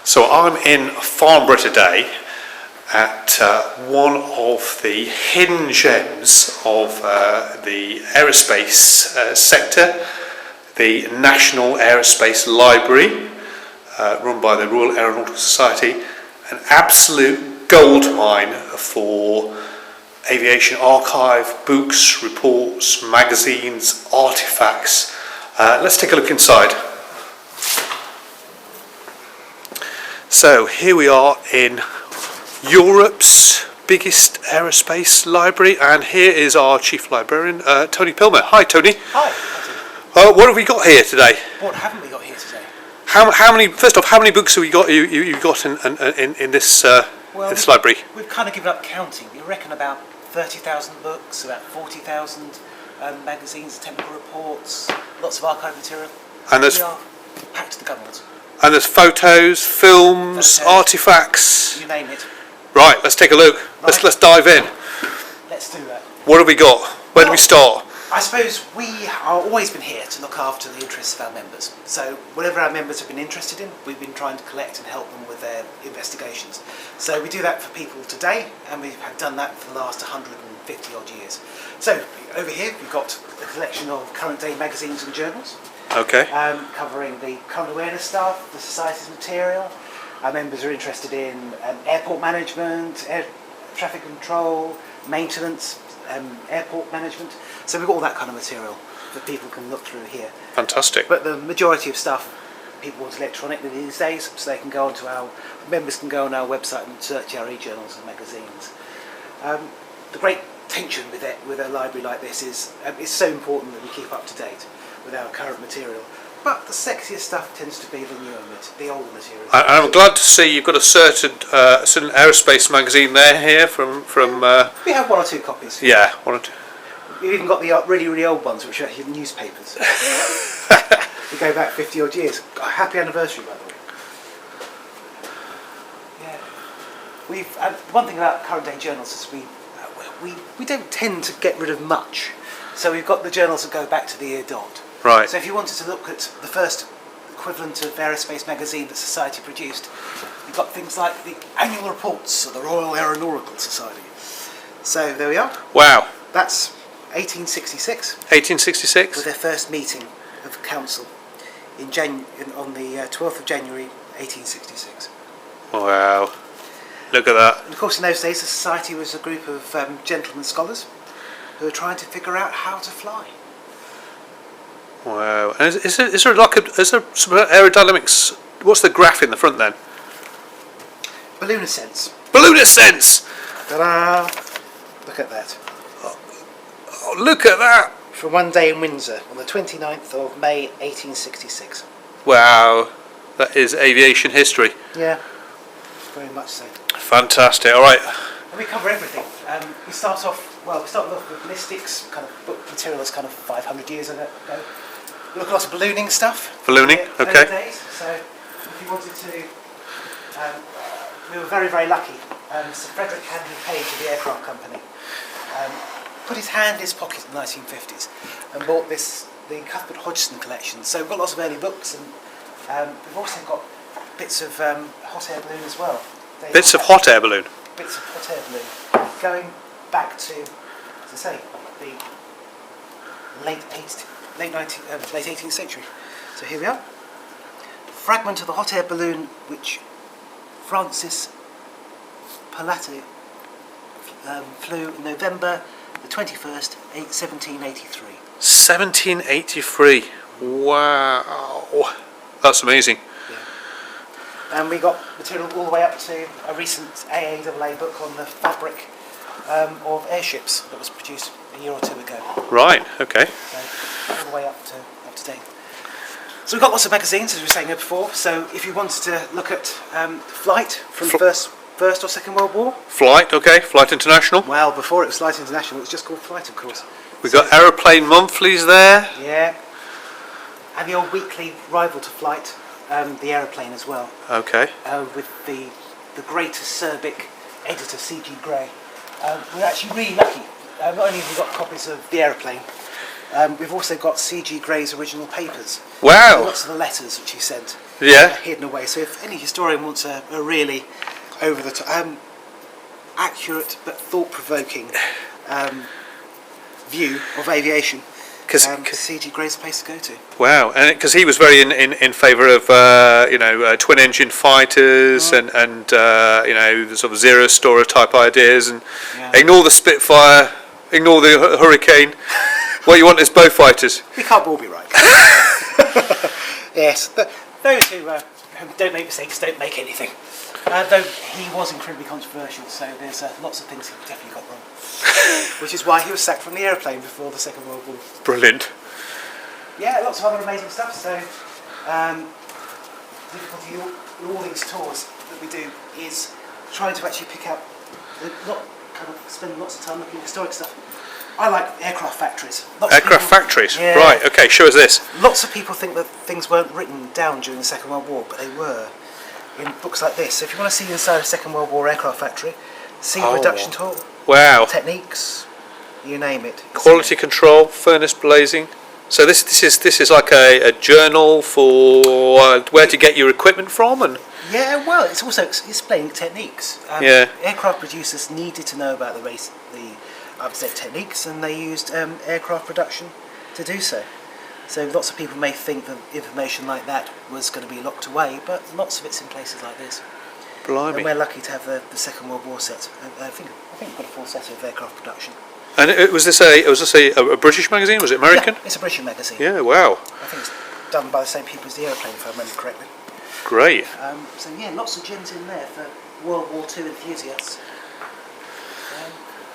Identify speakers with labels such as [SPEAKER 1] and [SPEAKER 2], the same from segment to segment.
[SPEAKER 1] So I'm in Farnborough today at one of the hidden gems of the aerospace sector, the National Aerospace Library, run by the Royal Aeronautical Society, an absolute goldmine for aviation archive, books, reports, magazines, artifacts. Let's take a look inside. So here we are in Europe's biggest aerospace library, and here is our chief librarian, Tony Pilmer. Hi, Tony.
[SPEAKER 2] Hi.
[SPEAKER 1] What have we got here today?
[SPEAKER 2] What haven't we got here today?
[SPEAKER 1] How many? First off, how many books have we got? You got in this this library?
[SPEAKER 2] We've kind of given up counting. We reckon about 30,000 books, about 40,000 magazines, technical reports, lots of archive material.
[SPEAKER 1] And there's
[SPEAKER 2] we are packed to the gunnels.
[SPEAKER 1] And there's photos, films, artifacts.
[SPEAKER 2] You name it.
[SPEAKER 1] Right, let's take a look.
[SPEAKER 2] Right.
[SPEAKER 1] Let's dive in.
[SPEAKER 2] Let's do that.
[SPEAKER 1] What have we got? Where do we start?
[SPEAKER 2] I suppose we have always been here to look after the interests of our members. So whatever our members have been interested in, we've been trying to collect and help them with their investigations. So we do that for people today, and we have done that for the last 150 odd years. So over here we've got a collection of current day magazines and journals.
[SPEAKER 1] Okay.
[SPEAKER 2] Covering the current awareness stuff, the society's material. Our members are interested in airport management, air traffic control, maintenance, airport management. So we've got all that kind of material that people can look through here.
[SPEAKER 1] Fantastic.
[SPEAKER 2] But the majority of stuff people want electronically these days, so they can go onto our members can go on our website and search our e-journals and magazines. The great tension with a library like this is it's so important that we keep up to date with our current material. But the sexiest stuff tends to be the older material.
[SPEAKER 1] And I'm glad to see you've got a certain aerospace magazine there here from.
[SPEAKER 2] We have one or two copies.
[SPEAKER 1] Yeah, one or two.
[SPEAKER 2] We've even got the really old ones, which are actually newspapers. We go back 50 odd years. Happy anniversary, by the way. Yeah. We've one thing about current day journals is we don't tend to get rid of much. So we've got the journals that go back to the year dot.
[SPEAKER 1] Right.
[SPEAKER 2] So if you wanted to look at the first equivalent of aerospace magazine that Society produced, you've got things like the annual reports of the Royal Aeronautical Society. So there we are.
[SPEAKER 1] Wow.
[SPEAKER 2] That's 1866.
[SPEAKER 1] 1866.
[SPEAKER 2] Was their first meeting of council on the 12th of January 1866.
[SPEAKER 1] Wow. Look at that.
[SPEAKER 2] And of course in those days the Society was a group of gentlemen scholars who are trying to figure out how to fly.
[SPEAKER 1] Wow. And is there some aerodynamics? What's the graph in the front then?
[SPEAKER 2] Balloon ascents.
[SPEAKER 1] Balloon ascents!
[SPEAKER 2] Ta-da! Look at that.
[SPEAKER 1] Oh, look at that!
[SPEAKER 2] For one day in Windsor on the 29th of May 1866.
[SPEAKER 1] Wow. That is aviation history.
[SPEAKER 2] Yeah, very much so.
[SPEAKER 1] Fantastic. All right.
[SPEAKER 2] And we cover everything. We start off with ballistics, kind of book material that's kind of 500 years ago. We look at lots of ballooning stuff.
[SPEAKER 1] Ballooning, okay.
[SPEAKER 2] Days. So if you wanted to, we were very lucky. Sir Frederick Henry Page of the aircraft company put his hand in his pocket in the 1950s and bought the Cuthbert Hodgson collection. So we've got lots of early books, and we've also got bits of hot air balloon as well.
[SPEAKER 1] Bits of hot air balloon?
[SPEAKER 2] Bits of hot air balloon. Going back to, as I say, the late 18th century. So here we are. Fragment of the hot air balloon which Francis Palatti flew in November the 21st, 1783.
[SPEAKER 1] 1783. Wow. That's amazing.
[SPEAKER 2] Yeah. And we got material all the way up to a recent AAAA book on the fabric of airships that was produced a year or two ago.
[SPEAKER 1] Right, okay.
[SPEAKER 2] So all the way up to date. So we've got lots of magazines, as we were saying before. So if you wanted to look at flight from First or Second World War.
[SPEAKER 1] Flight, okay. Flight International.
[SPEAKER 2] Well, before it was Flight International, it was just called Flight, of course.
[SPEAKER 1] We've got aeroplane monthlies there.
[SPEAKER 2] Yeah. And the old weekly rival to Flight, the Aeroplane as well.
[SPEAKER 1] Okay.
[SPEAKER 2] With the great acerbic editor C.G. Gray. We're actually really lucky. Not only have we got copies of the Aeroplane, We've also got C.G. Gray's original papers.
[SPEAKER 1] Wow.
[SPEAKER 2] So lots of the letters which he sent.
[SPEAKER 1] Yeah.
[SPEAKER 2] Hidden away. So if any historian wants a really over the top, accurate but thought-provoking view of aviation, C.G. Gray's the place to go to.
[SPEAKER 1] Wow, and because he was very in favour of twin-engine fighters and the sort of zero storer type ideas, and ignore the Spitfire, ignore the Hurricane. What you want is both fighters.
[SPEAKER 2] We can't all be right. Yes, those who don't make mistakes don't make anything. Though he was incredibly controversial, so there's lots of things he definitely got wrong. Which is why he was sacked from the aeroplane before the Second World War.
[SPEAKER 1] Brilliant.
[SPEAKER 2] Yeah, lots of other amazing stuff. So, difficulty in all these tours that we do is trying to actually pick out, not kind of spend lots of time looking at historic stuff. I like aircraft factories.
[SPEAKER 1] Factories,
[SPEAKER 2] yeah,
[SPEAKER 1] right? Okay, show us this.
[SPEAKER 2] Lots of people think that things weren't written down during the Second World War, but they were in books like this. So if you want to see inside a Second World War aircraft factory, see production tool.
[SPEAKER 1] Wow.
[SPEAKER 2] Techniques, you name it.
[SPEAKER 1] Quality control, furnace blazing. So this is like a journal for where to get your equipment from, and
[SPEAKER 2] yeah, well, it's also explaining techniques. Aircraft producers needed to know about the upset techniques, and they used aircraft production to do so. So lots of people may think that information like that was going to be locked away, but lots of it's in places like this.
[SPEAKER 1] Blimey.
[SPEAKER 2] And we're lucky to have the Second World War set. I think we've got a full set of aircraft production.
[SPEAKER 1] And was this a British magazine? Was it American?
[SPEAKER 2] Yeah, it's a British magazine.
[SPEAKER 1] Yeah, wow.
[SPEAKER 2] I think it's done by the same people as the aeroplane, if I remember correctly.
[SPEAKER 1] Great.
[SPEAKER 2] So yeah, lots of gems in there for World War II enthusiasts.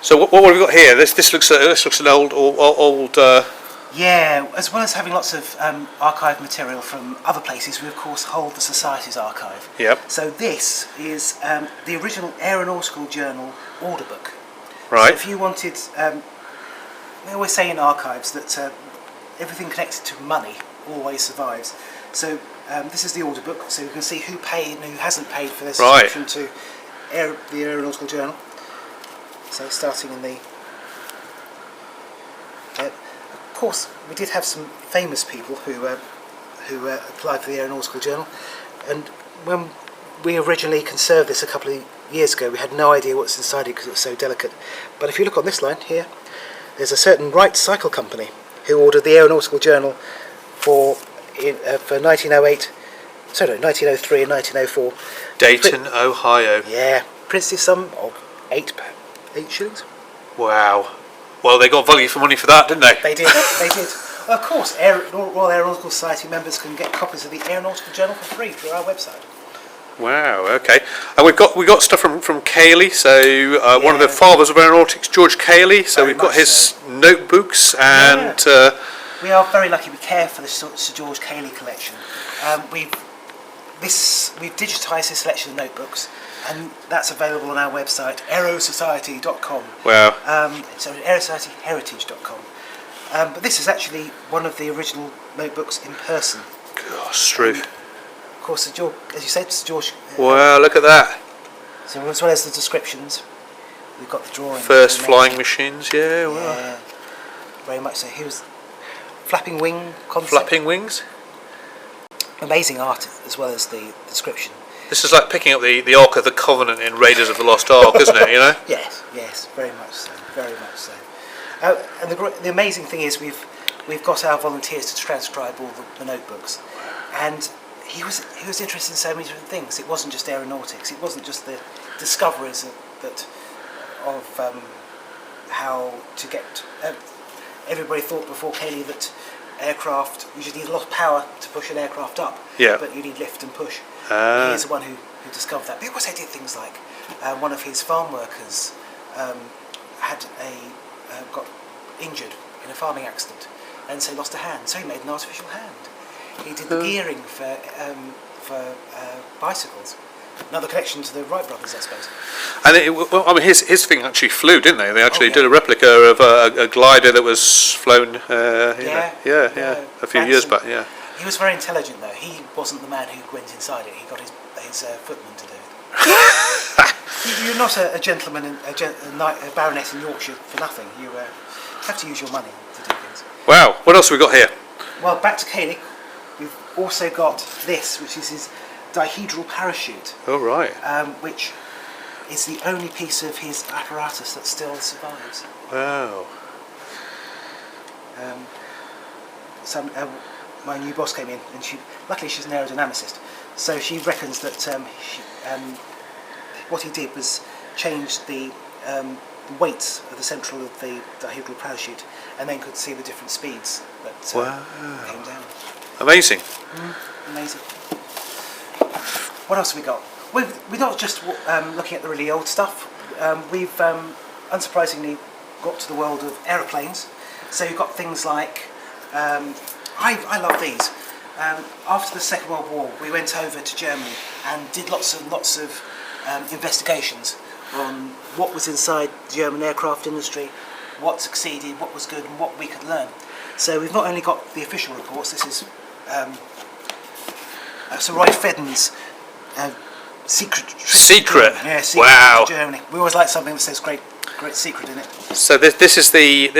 [SPEAKER 1] So what have we got here? This looks an old.
[SPEAKER 2] Yeah, as well as having lots of archive material from other places, we of course hold the Society's archive.
[SPEAKER 1] Yep.
[SPEAKER 2] So this is the original Aeronautical Journal order book.
[SPEAKER 1] Right.
[SPEAKER 2] So if you wanted, they always say in archives that everything connected to money always survives. So this is the order book, so you can see who paid and who hasn't paid for this subscription to the Aeronautical Journal. So starting in the... of course, we did have some famous people who applied for the Aeronautical Journal, and when we originally conserved this a couple of years ago, we had no idea what's inside it because it was so delicate. But if you look on this line here, there's a certain Wright Cycle Company who ordered the Aeronautical Journal for 1908, sorry, no, 1903 and 1904.
[SPEAKER 1] Dayton, Ohio.
[SPEAKER 2] Yeah, princely sum of 8 shillings.
[SPEAKER 1] Wow. Well, they got value for money for that, didn't they?
[SPEAKER 2] They did. They did. Well, of course, Royal Aeronautical Society members can get copies of the Aeronautical Journal for free through our website.
[SPEAKER 1] Wow. Okay. And we got stuff from Cayley. So one of the fathers of aeronautics, George Cayley. So
[SPEAKER 2] Very
[SPEAKER 1] we've got his
[SPEAKER 2] so.
[SPEAKER 1] notebooks and.
[SPEAKER 2] We are very lucky. We care for the Sir George Cayley collection. We've digitised his selection of notebooks, and that's available on our website, aerosociety.com.
[SPEAKER 1] Wow.
[SPEAKER 2] So aerosociety.heritage.com. But this is actually one of the original notebooks in person.
[SPEAKER 1] Gosh, true.
[SPEAKER 2] Of course, as you said, Sir George.
[SPEAKER 1] Wow, look at that.
[SPEAKER 2] So as well as the descriptions, we've got the drawings.
[SPEAKER 1] First flying machines, yeah. Wow.
[SPEAKER 2] Yeah, very much so. Here's flapping wing concept.
[SPEAKER 1] Flapping wings.
[SPEAKER 2] Amazing art as well as the description.
[SPEAKER 1] This is like picking up the Ark of the Covenant in Raiders of the Lost Ark, isn't it? You know.
[SPEAKER 2] Yes, very much so. Very much so. And the amazing thing is we've got our volunteers to transcribe all the notebooks, and he was interested in so many different things. It wasn't just aeronautics. It wasn't just the discoveries of how to get. Everybody thought before Cayley that aircraft, you just need a lot of power to push an aircraft up.
[SPEAKER 1] Yeah.
[SPEAKER 2] But you need lift and push. He is the one who discovered that. But he also did things like one of his farm workers got injured in a farming accident, and so lost a hand. So he made an artificial hand. He did the gearing for bicycles. Another connection to the Wright brothers, I suppose.
[SPEAKER 1] And his thing actually flew, didn't they? They actually did a replica of a glider that was flown. A few years back. Yeah.
[SPEAKER 2] He was very intelligent, though. He wasn't the man who went inside it. He got his footman to do it. You're not a gentleman, a baronet in Yorkshire for nothing. You have to use your money to do things.
[SPEAKER 1] Wow. What else have we got here?
[SPEAKER 2] Well, back to Koenig, we've also got this, which is his dihedral parachute,
[SPEAKER 1] Oh, right.
[SPEAKER 2] which is the only piece of his apparatus that still survives.
[SPEAKER 1] Wow.
[SPEAKER 2] My new boss came in, and luckily she's an aerodynamicist, so she reckons that what he did was change the weights of the central of the dihedral parachute, and then could see the different speeds that came down.
[SPEAKER 1] Amazing.
[SPEAKER 2] Amazing. What else have we got? We're not just looking at the really old stuff. We've unsurprisingly got to the world of aeroplanes. So you've got things like, I love these. After the Second World War, we went over to Germany and did lots of investigations on what was inside the German aircraft industry, what succeeded, what was good, and what we could learn. So we've not only got the official reports. This is Sir Roy Fedden's secret.
[SPEAKER 1] Secret.
[SPEAKER 2] Secret
[SPEAKER 1] Wow.
[SPEAKER 2] to Germany. We always like something that says great secret in it.
[SPEAKER 1] So this is the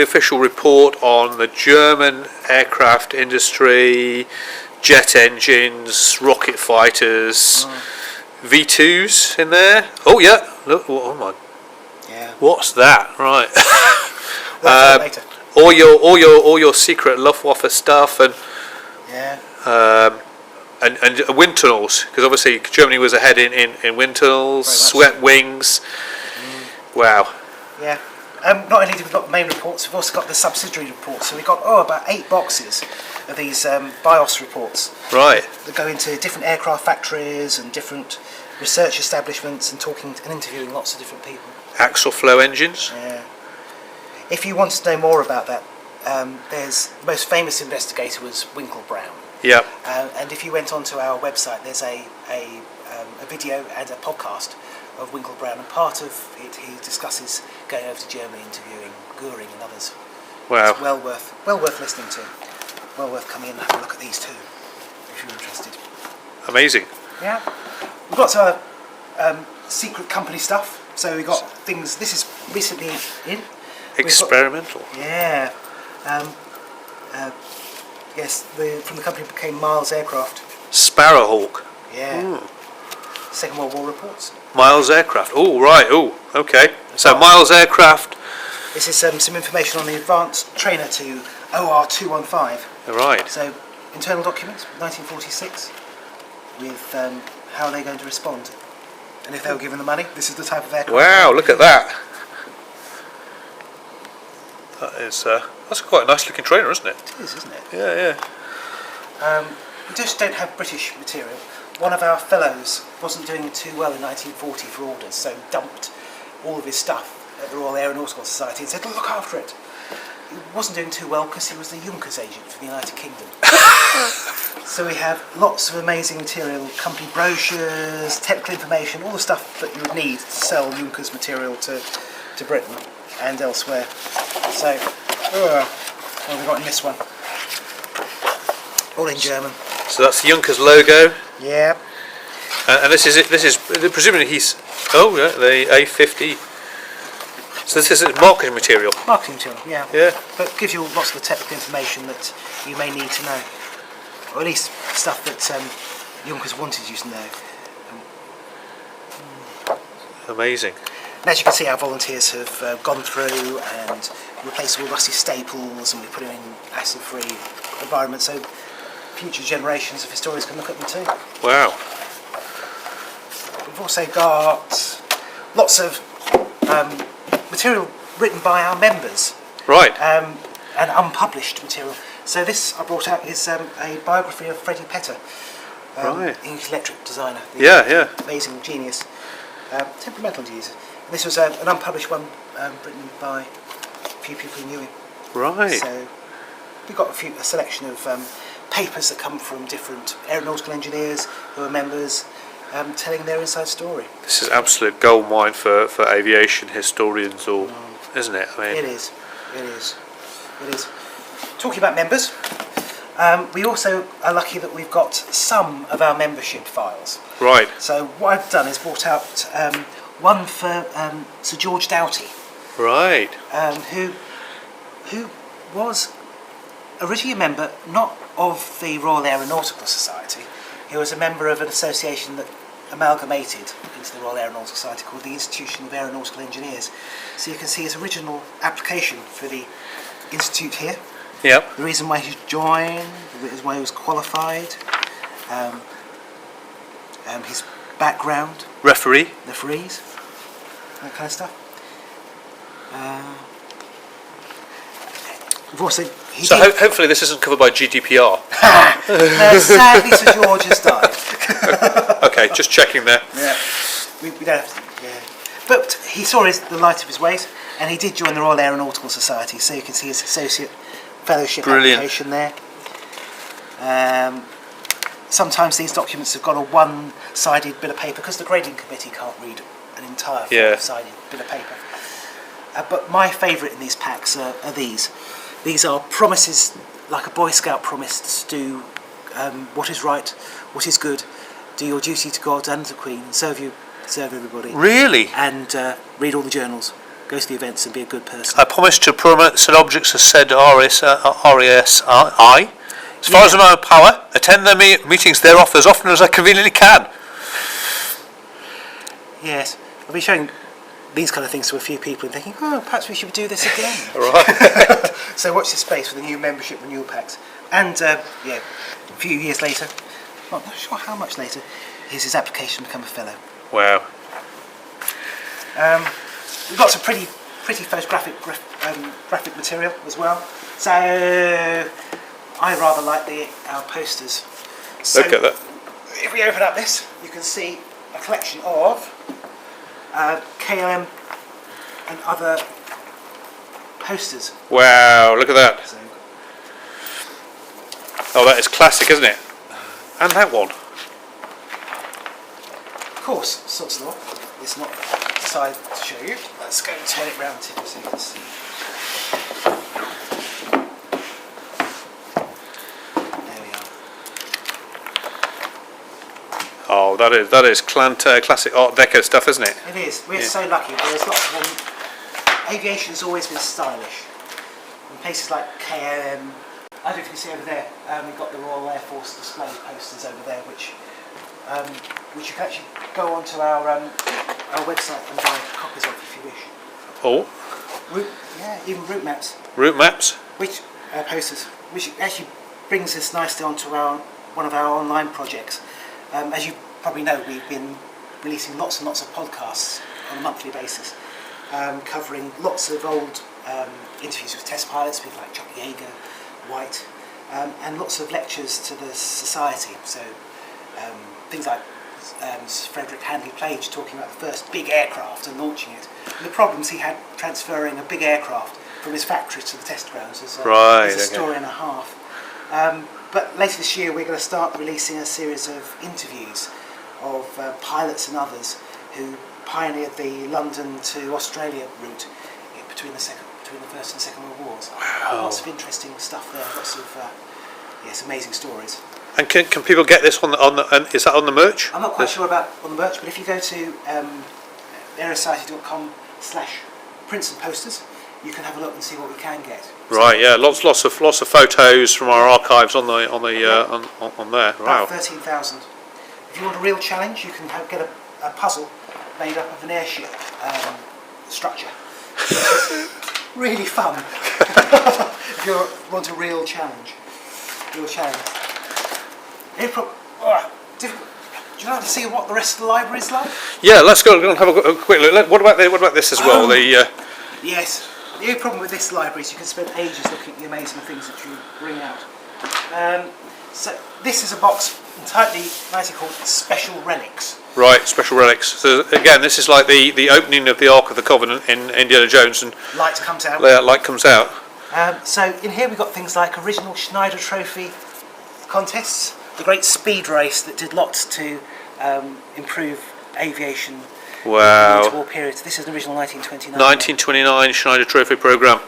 [SPEAKER 1] official report on the German aircraft industry, jet engines, rocket fighters, V2s in there. Oh yeah. Look. Oh my.
[SPEAKER 2] Yeah.
[SPEAKER 1] What's that? Right.
[SPEAKER 2] Later.
[SPEAKER 1] all your secret Luftwaffe stuff and.
[SPEAKER 2] Yeah.
[SPEAKER 1] And wind tunnels, because obviously Germany was ahead in wind tunnels, swept wings. Wow.
[SPEAKER 2] Yeah. Not only have we got the main reports, we've also got the subsidiary reports. So we've got about 8 boxes of these BIOS reports.
[SPEAKER 1] Right.
[SPEAKER 2] That go into different aircraft factories and different research establishments and talking and interviewing lots of different people.
[SPEAKER 1] Axial flow engines.
[SPEAKER 2] Yeah. If you want to know more about that, there's the most famous investigator was Winkle Brown.
[SPEAKER 1] Yep.
[SPEAKER 2] And if you went onto our website, there's a video and a podcast of Winkle Brown, and part of it he discusses going over to Germany, interviewing Goering and others.
[SPEAKER 1] Wow.
[SPEAKER 2] It's well worth listening to. Well worth coming in and having a look at these too, if you're interested.
[SPEAKER 1] Amazing.
[SPEAKER 2] Yeah. We've got some secret company stuff. So we've got things. This is recently in.
[SPEAKER 1] Experimental.
[SPEAKER 2] Yeah. Yes, from the company became Miles Aircraft.
[SPEAKER 1] Sparrowhawk.
[SPEAKER 2] Yeah. Second World War reports.
[SPEAKER 1] Miles Aircraft. Oh, right. Oh, okay. So Miles Aircraft.
[SPEAKER 2] This is some information on the advanced trainer to OR215.
[SPEAKER 1] Right.
[SPEAKER 2] So internal documents, 1946, with how they're going to respond. And if they were given the money, this is the type of aircraft.
[SPEAKER 1] Wow, look at that. That is, that's quite a nice looking trainer, isn't it?
[SPEAKER 2] It is, isn't it?
[SPEAKER 1] Yeah, yeah.
[SPEAKER 2] We just don't have British material. One of our fellows wasn't doing too well in 1940 for orders, so dumped all of his stuff at the Royal Aeronautical Society and said, look after it. He wasn't doing too well because he was the Junkers agent for the United Kingdom. So we have lots of amazing material, company brochures, technical information, all the stuff that you would need to sell Junkers material to Britain and elsewhere. So, what have we got in this one? All in German.
[SPEAKER 1] So that's the Junkers logo.
[SPEAKER 2] Yeah.
[SPEAKER 1] And this is it. This is presumably he's. Oh yeah, the A50. So this is marketing material.
[SPEAKER 2] Marketing material, yeah.
[SPEAKER 1] Yeah.
[SPEAKER 2] But it gives you lots of the technical information that you may need to know, or at least stuff that Junkers wanted you to know.
[SPEAKER 1] Amazing.
[SPEAKER 2] And as you can see, our volunteers have gone through and replaced all rusty staples, and we put them in acid-free environments, so future generations of historians can look at them too.
[SPEAKER 1] Wow.
[SPEAKER 2] We've also got lots of material written by our members.
[SPEAKER 1] Right.
[SPEAKER 2] And unpublished material. So this I brought out is a biography of Freddie Petter,
[SPEAKER 1] Right.
[SPEAKER 2] English electric designer.
[SPEAKER 1] Yeah.
[SPEAKER 2] Amazing genius, temperamental genius. This was an unpublished one written by a few people who knew him.
[SPEAKER 1] Right.
[SPEAKER 2] So we've got a selection of papers that come from different aeronautical engineers who are members, telling their inside story.
[SPEAKER 1] This is absolute gold mine for aviation historians, all, isn't it? I mean,
[SPEAKER 2] It is. Talking about members, we also are lucky that we've got some of our membership files.
[SPEAKER 1] right.
[SPEAKER 2] So what I've done is brought out one for Sir George Doughty,
[SPEAKER 1] Right.
[SPEAKER 2] who was originally a member not of the Royal Aeronautical Society. He was a member of an association that amalgamated into the Royal Aeronautical Society called the Institution of Aeronautical Engineers. So you can see his original application for the institute here.
[SPEAKER 1] Yep.
[SPEAKER 2] The reason why he joined, the reason why he was qualified, his background,
[SPEAKER 1] Referees,
[SPEAKER 2] that kind of stuff. We've also,
[SPEAKER 1] so hopefully this isn't covered by GDPR.
[SPEAKER 2] no, sadly Sir George has died.
[SPEAKER 1] Okay, just checking there.
[SPEAKER 2] Yeah. We don't have to, yeah. But he saw the light of his ways, and he did join the Royal Aeronautical Society, so you can see his associate fellowship application there. Sometimes these documents have got a one-sided bit of paper because the grading committee can't read an entire four-sided bit of paper. But my favourite in these packs are these. These are promises, like a Boy Scout promise, to do what is right, what is good, do your duty to God and to the Queen, serve everybody.
[SPEAKER 1] Really?
[SPEAKER 2] And read all the journals, go to the events and be a good person.
[SPEAKER 1] I promise to promote said objects as said RESI. As far as in my power, attend their meetings thereof as often as I conveniently can.
[SPEAKER 2] Yes, I'll be showing these kind of things to a few people and thinking, oh, perhaps we should do this again.
[SPEAKER 1] Right.
[SPEAKER 2] So watch this space for the new membership renewal packs. And a few years later, not sure how much later, here's his application to become a fellow.
[SPEAKER 1] Wow.
[SPEAKER 2] We've got some pretty photographic graphic material as well. So I rather like our posters. So
[SPEAKER 1] Look at that.
[SPEAKER 2] if we open up this, you can see a collection of KLM and other posters.
[SPEAKER 1] Wow, look at that.
[SPEAKER 2] So,
[SPEAKER 1] Oh, that is classic, isn't it? And that one.
[SPEAKER 2] of course, Sod's Law is not the side to show you. Let's go and turn it round to you so you can see. There we are.
[SPEAKER 1] Oh, that is classic Art Deco stuff, isn't it?
[SPEAKER 2] It is. We're so lucky. There's lots of them. Aviation's always been stylish. In places like KLM, I don't know if you can see over there, we've got the Royal Air Force display posters over there, which you can actually go onto our website and buy copies of if you wish.
[SPEAKER 1] Oh,
[SPEAKER 2] Even route maps.
[SPEAKER 1] route maps.
[SPEAKER 2] Which posters, which actually brings us nicely onto one of our online projects. As you probably know, we've been releasing lots and lots of podcasts on a monthly basis, covering lots of old interviews with test pilots, people like Chuck Yeager, White, and lots of lectures to the society. So things like Frederick Handley Plage talking about the first big aircraft and launching it, and the problems he had transferring a big aircraft from his factory to the test grounds. As a story and a half. But later this year we're going to start releasing a series of interviews of pilots and others who pioneered the London to Australia route between the First and Second World Wars.
[SPEAKER 1] Wow.
[SPEAKER 2] Lots of interesting stuff there. Lots of amazing stories.
[SPEAKER 1] And can people get this on the is that on the merch?
[SPEAKER 2] I'm not quite sure about on the merch, but if you go to aerosociety.com/prints and posters, you can have a look and see what we can get.
[SPEAKER 1] Right, yeah, lots of photos from our archives on there. Wow.
[SPEAKER 2] About 13,000. If you want a real challenge, you can get a puzzle made up of an airship structure. Really fun. If you want a real challenge. Difficult. Do you know how to see what the rest of the library is like?
[SPEAKER 1] Yeah, let's go and have a quick look. What about this as well?
[SPEAKER 2] Yes. The only problem with this library is you can spend ages looking at the amazing things that you bring out. So this is a box entirely nicely called Special Relics.
[SPEAKER 1] Right, Special Relics. So again, this is like the opening of the Ark of the Covenant in Indiana Jones, and
[SPEAKER 2] light comes out.
[SPEAKER 1] Light comes out.
[SPEAKER 2] So in here we've got things like original Schneider Trophy contests, the great speed race that did lots to improve aviation.
[SPEAKER 1] Wow.
[SPEAKER 2] In the war period. This is an original 1929.
[SPEAKER 1] 1929 Schneider Trophy programme.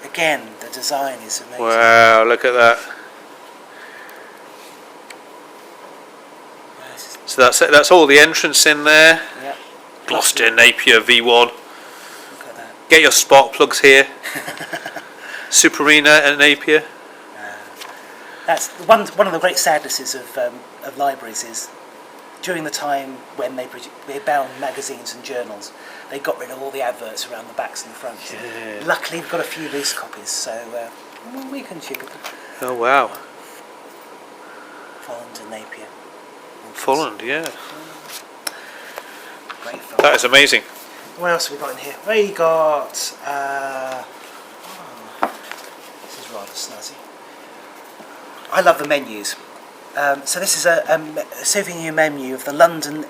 [SPEAKER 2] Again, the design is amazing.
[SPEAKER 1] Wow, look at that. So that's all the entrance in there.
[SPEAKER 2] Yep.
[SPEAKER 1] Gloucester Napier V1.
[SPEAKER 2] Look at that.
[SPEAKER 1] Get your spark plugs here. Superina and Napier.
[SPEAKER 2] That's one of the great sadnesses of libraries is during the time when they bound magazines and journals, they got rid of all the adverts around the backs and the fronts.
[SPEAKER 1] Yeah.
[SPEAKER 2] Luckily, we've got a few loose copies, so we can check them.
[SPEAKER 1] Oh wow.
[SPEAKER 2] Folland and Napier.
[SPEAKER 1] Folland, yeah.
[SPEAKER 2] Great film.
[SPEAKER 1] That is amazing.
[SPEAKER 2] What else have we got in here? We got. This is rather snazzy. I love the menus. So this is a souvenir menu of the London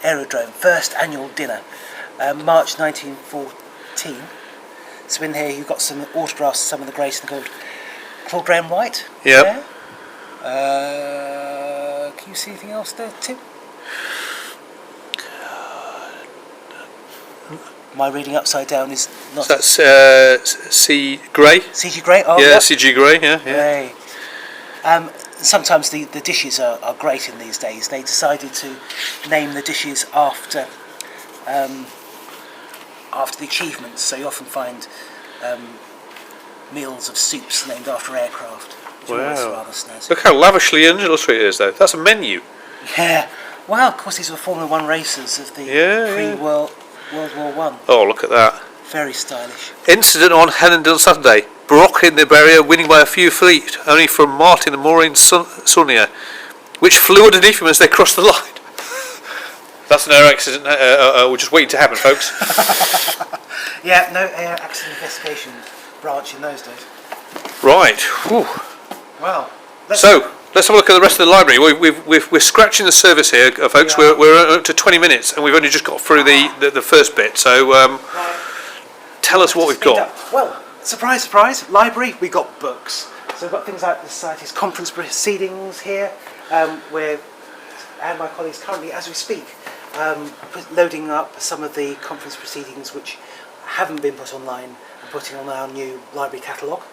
[SPEAKER 2] Aerodrome first annual dinner, March 1914. So in here you've got some autographs of some of the greats called Claude Graham White.
[SPEAKER 1] Yep.
[SPEAKER 2] Can you see anything else there, Tim? My reading upside down is not.
[SPEAKER 1] So that's C. Gray.
[SPEAKER 2] C.G. Gray. Oh,
[SPEAKER 1] Yeah,
[SPEAKER 2] yep.
[SPEAKER 1] C.G. Gray. Yeah, yeah.
[SPEAKER 2] Gray. Sometimes the dishes are great in these days. They decided to name the dishes after the achievements. So you often find meals of soups named after aircraft. Which are always rather snazzy.
[SPEAKER 1] Look how lavishly illustrated it is, though. That's a menu.
[SPEAKER 2] Yeah. Well, of course, these were Formula One racers of the pre-World War One.
[SPEAKER 1] Oh, look at that.
[SPEAKER 2] Very stylish.
[SPEAKER 1] Incident on Hennenden Saturday. Brock in the barrier, winning by a few feet, only from Martin and Maureen Sonia, which flew underneath him as they crossed the line. That's an air accident. We're just waiting to happen, folks.
[SPEAKER 2] Yeah, no air accident investigation branch in those days.
[SPEAKER 1] Right. Whew.
[SPEAKER 2] Well,
[SPEAKER 1] let's have a look at the rest of the library. We're scratching the surface here, folks.
[SPEAKER 2] Yeah.
[SPEAKER 1] We're up to 20 minutes, and we've only just got through the first bit. So tell us what we've got.
[SPEAKER 2] Well, surprise, surprise, library, we got books. So we've got things like the Society's conference proceedings here, where and my colleagues currently, as we speak, loading up some of the conference proceedings which haven't been put online and putting on our new library catalogue.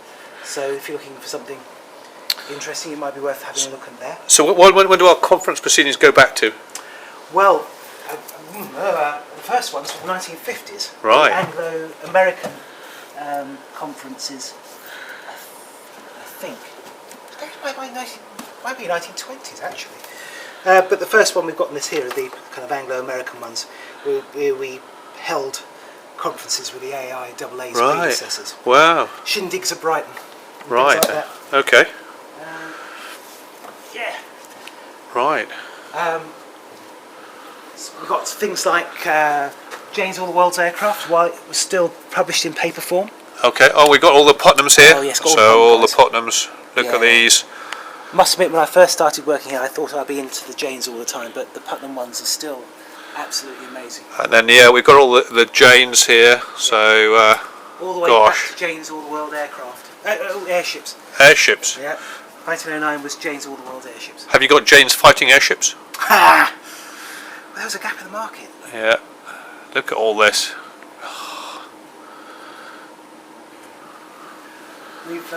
[SPEAKER 2] So if you're looking for something interesting, it might be worth having a look at there.
[SPEAKER 1] So when do our conference proceedings go back to?
[SPEAKER 2] Well, the first one's from the 1950s.
[SPEAKER 1] Right.
[SPEAKER 2] The Anglo-American conferences, I think. It might be 1920s, actually. But the first one we've got in this here are the kind of Anglo-American ones, where we held conferences with the AIAA's predecessors.
[SPEAKER 1] Wow.
[SPEAKER 2] Shindigs of Brighton.
[SPEAKER 1] Right.
[SPEAKER 2] Like that.
[SPEAKER 1] Okay.
[SPEAKER 2] Yeah.
[SPEAKER 1] Right.
[SPEAKER 2] So we've got things like Jane's All the World's Aircraft, while it was still published in paper form.
[SPEAKER 1] Okay. Oh, we've got all the Putnams here.
[SPEAKER 2] Oh, yes, got
[SPEAKER 1] so
[SPEAKER 2] all
[SPEAKER 1] all the
[SPEAKER 2] the
[SPEAKER 1] Putnams. Look at these.
[SPEAKER 2] Must admit, when I first started working here, I thought I'd be into the Janes all the time, but the Putnam ones are still absolutely amazing.
[SPEAKER 1] And then we've got all the Janes here. So
[SPEAKER 2] All the way back to Jane's All the World Aircraft. Airships.
[SPEAKER 1] Airships.
[SPEAKER 2] Yeah. 1909 was Jane's All the World Airships.
[SPEAKER 1] Have you got Jane's fighting airships?
[SPEAKER 2] Ha! Well, there was a gap in the market.
[SPEAKER 1] Yeah. Look at all this.
[SPEAKER 2] We've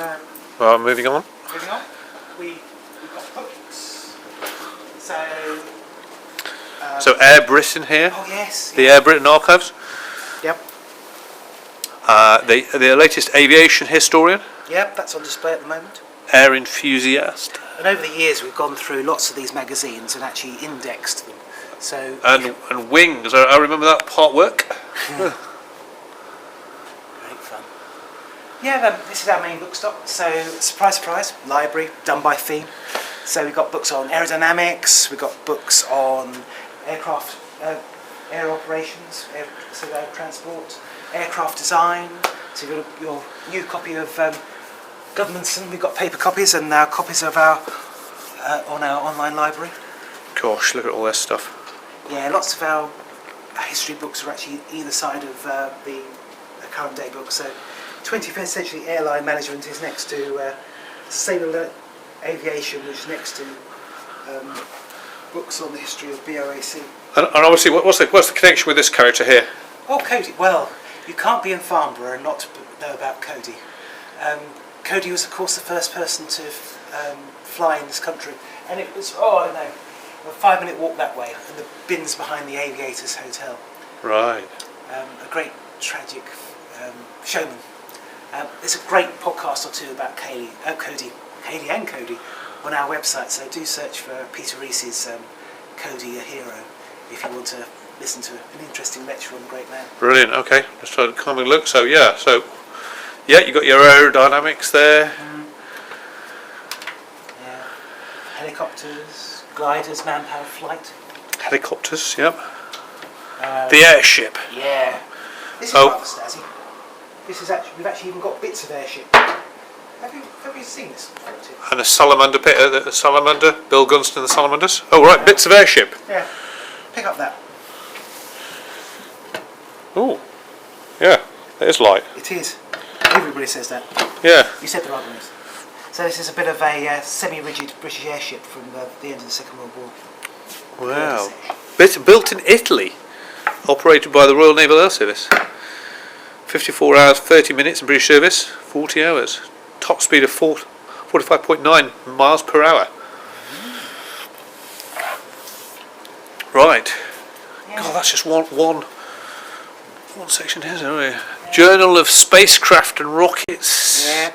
[SPEAKER 1] Well, moving on.
[SPEAKER 2] moving on. We've got books.
[SPEAKER 1] So Air Britain here.
[SPEAKER 2] Oh yes.
[SPEAKER 1] The Air Britain archives.
[SPEAKER 2] Yep.
[SPEAKER 1] The latest aviation historian.
[SPEAKER 2] Yep. That's on display at the moment.
[SPEAKER 1] Air enthusiast.
[SPEAKER 2] And over the years, we've gone through lots of these magazines and actually indexed them. So
[SPEAKER 1] And wings. I remember that part work.
[SPEAKER 2] great fun. Yeah, this is our main bookstop. So surprise, surprise, library done by theme. So we've got books on aerodynamics. We've got books on aircraft, air operations, air transport, aircraft design. So you've got your new copy of Governmentson. We've got paper copies and now copies of our on our online library.
[SPEAKER 1] Gosh, look at all this stuff.
[SPEAKER 2] Yeah, lots of our history books are actually either side of the current day books. So 21st century airline management is next to sustainable aviation, which is next to books on the history of BOAC.
[SPEAKER 1] And obviously, what's the connection with this character here?
[SPEAKER 2] Oh, Cody. Well, you can't be in Farnborough and not know about Cody. Cody was, of course, the first person to fly in this country, and it was, I don't know, a 5-minute walk that way, and the bins behind the Aviators Hotel.
[SPEAKER 1] Right.
[SPEAKER 2] A great tragic showman. There's a great podcast or two about Kaylee and Cody on our website, so do search for Peter Reese's Cody a Hero if you want to listen to an interesting lecture on the great man.
[SPEAKER 1] Brilliant. Okay, let's try to come and look. So you got your aerodynamics there.
[SPEAKER 2] Yeah, helicopters, gliders, manpower flight.
[SPEAKER 1] Helicopters. Yep. The airship.
[SPEAKER 2] Yeah. This is rather snazzy. This is we've actually even got bits of airship. Have you seen this before, Tim?
[SPEAKER 1] And a salamander pit, the salamander, Bill Gunston, the salamanders. Oh right, bits of airship.
[SPEAKER 2] Yeah. Pick up that.
[SPEAKER 1] Oh, yeah, it is light.
[SPEAKER 2] It is. Everybody says that.
[SPEAKER 1] Yeah.
[SPEAKER 2] You said the right words. So this is a bit of a semi-rigid British airship from the end of the Second World War.
[SPEAKER 1] Wow. Built in Italy, operated by the Royal Naval Air Service. 54 hours, 30 minutes in British service, 40 hours. Top speed of 45.9 miles per hour. Right.
[SPEAKER 2] Yeah.
[SPEAKER 1] God, that's just one section here, isn't it? Yeah. Journal of Spacecraft and Rockets.
[SPEAKER 2] Yeah.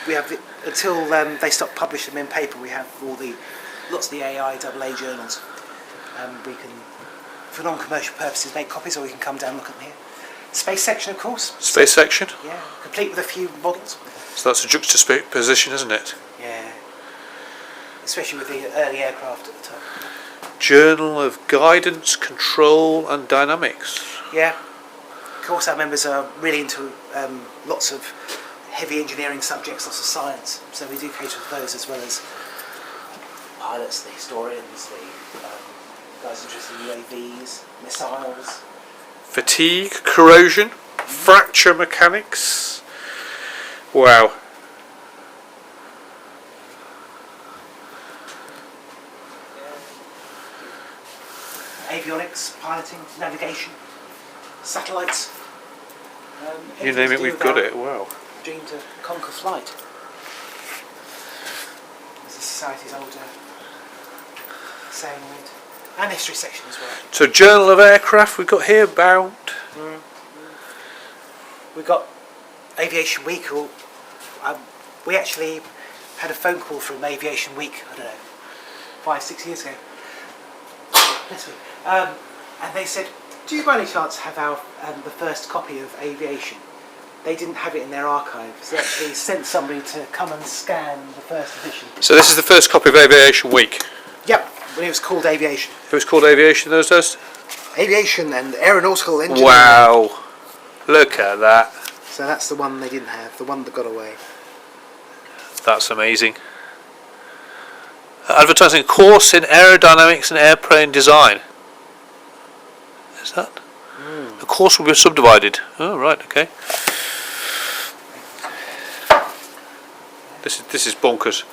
[SPEAKER 2] We have until they stop publishing them in paper. We have lots of the AA journals. We can, for non-commercial purposes, make copies, or we can come down and look at them here. Space section, of course.
[SPEAKER 1] Space section.
[SPEAKER 2] Yeah, complete with a few models.
[SPEAKER 1] So that's a juxtaposition, isn't it?
[SPEAKER 2] Yeah. Especially with the early aircraft at the top.
[SPEAKER 1] Journal of Guidance, Control and Dynamics.
[SPEAKER 2] Yeah. Of course, our members are really into lots of heavy engineering subjects, lots of science. So we do cater for those as well as pilots, the historians, the guys interested in UAVs, missiles.
[SPEAKER 1] Fatigue, corrosion, fracture mechanics. Wow.
[SPEAKER 2] Avionics, piloting, navigation, satellites.
[SPEAKER 1] You name it, we've got it. Wow.
[SPEAKER 2] Dream to conquer flight. As the society's older saying went. And history section as well.
[SPEAKER 1] So Journal of Aircraft we've got here, bound.
[SPEAKER 2] We've got Aviation Week. We actually had a phone call from Aviation Week, I don't know, 5-6 years ago. This week. And they said, do you by any chance have the first copy of Aviation? They didn't have it in their archives. They actually sent somebody to come and scan the first edition.
[SPEAKER 1] So this is the first copy of Aviation Week.
[SPEAKER 2] Yep, when it was called Aviation.
[SPEAKER 1] It was called Aviation those days?
[SPEAKER 2] Aviation and Aeronautical Engineering.
[SPEAKER 1] Wow. Look at that.
[SPEAKER 2] So that's the one they didn't have, the one that got away. That's
[SPEAKER 1] amazing. Advertising a course in aerodynamics and airplane design. Is that? The course will be subdivided. Oh right, okay. This is bonkers.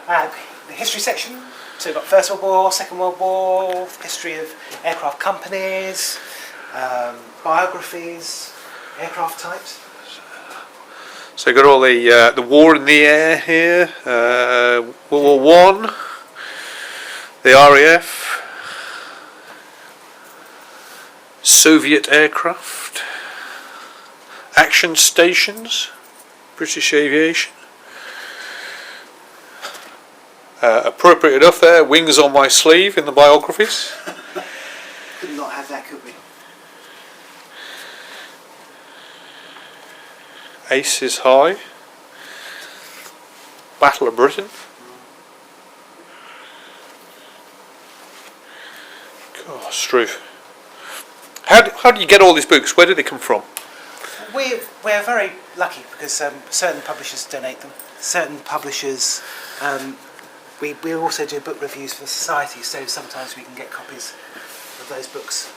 [SPEAKER 2] The history section. So we've got First World War, Second World War, history of aircraft companies, biographies, aircraft types.
[SPEAKER 1] So you've got all the war in the air here, World War One, the RAF, Soviet aircraft, action stations, British aviation. Appropriate enough there, wings on my sleeve in the biographies.
[SPEAKER 2] Could not have that, could we?
[SPEAKER 1] Aces High, Battle of Britain. God, Struth. How do you get all these books? Where do they come from?
[SPEAKER 2] We're very lucky because certain publishers donate them. Certain publishers, we also do book reviews for the society, so sometimes we can get copies of those books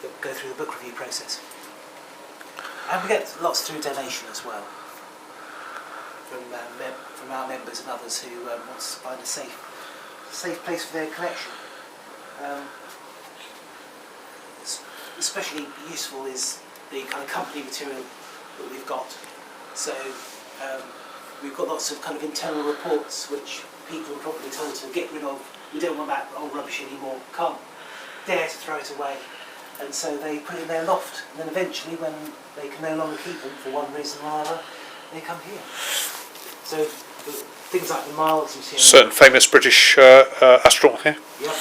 [SPEAKER 2] that go through the book review process. And we get lots through donation as well from our members and others who want to find a safe place for their collection. Especially useful is the kind of company material that we've got. So we've got lots of kind of internal reports which people are probably told to get rid of. We don't want that old rubbish anymore. Can't dare to throw it away. and so they put it in their loft, and then eventually when they can no longer keep them for one reason or another, they come here. So things like the Miles you see.
[SPEAKER 1] Certain famous British astronaut here.
[SPEAKER 2] Yep.